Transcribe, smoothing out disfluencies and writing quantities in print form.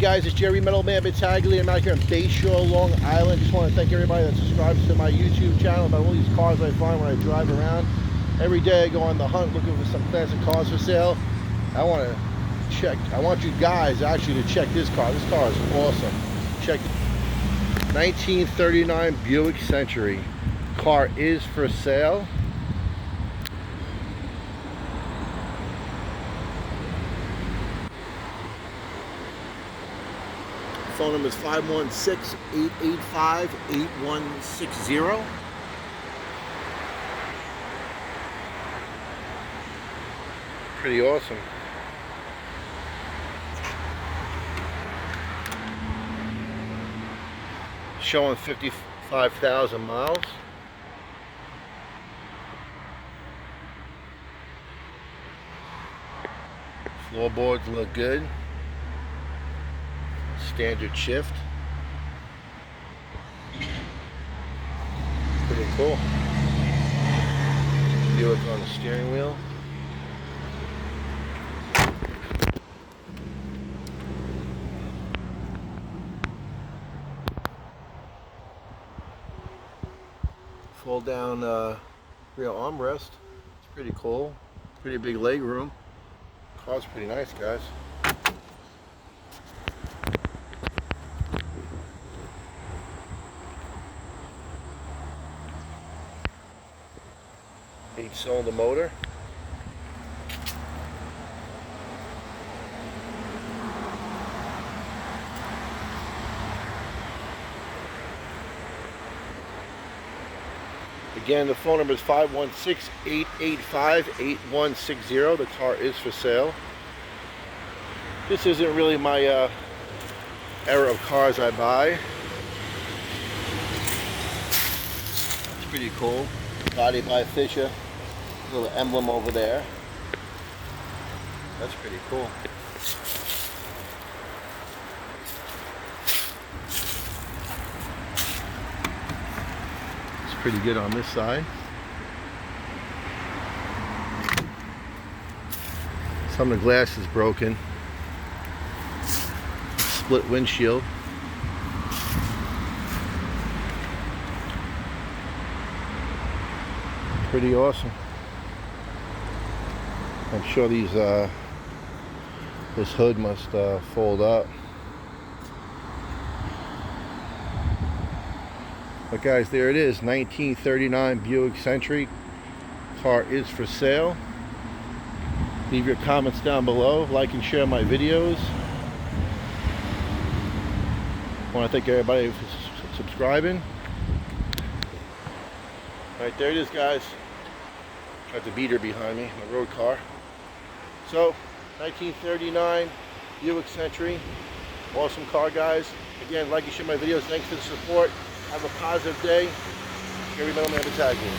guys, it's Jerry Metal Man Battaglia. I'm out here in Bayshore, Long Island. Just want to thank everybody that subscribes to my YouTube channel about all these cars I find when I drive around. Every day I go on the hunt looking for some classic cars for sale. I want you guys actually to check this car. This car is awesome. Check it. 1939 Buick Century. Car is for sale. Phone number is 516-885-8160. Pretty awesome. Showing 55,000 miles. Floorboards look good. Standard shift. Pretty cool. Buick on the steering wheel. Fold down rear armrest. It's pretty cool. Pretty big leg room. Car's pretty nice, guys. Eight-cylinder motor. Again, the phone number is 516-885-8160. The car is for sale. This isn't really my era of cars I buy. It's pretty cool. Body by Fisher. Little emblem over there. That's pretty cool. It's pretty good on this side. Some of the glass is broken. Split windshield. Pretty awesome. I'm sure these this hood must fold up. But guys, there it is, 1939 Buick Century. Car is for sale. Leave your comments down below. Like and share my videos. I want to thank everybody for subscribing. Right there it is, guys. Got the beater behind me, my road car. So, 1939 Buick Century. Awesome car, guys. Again, like and share my videos. Thanks for the support. Have a positive day. Gary Metal Man Battaglia.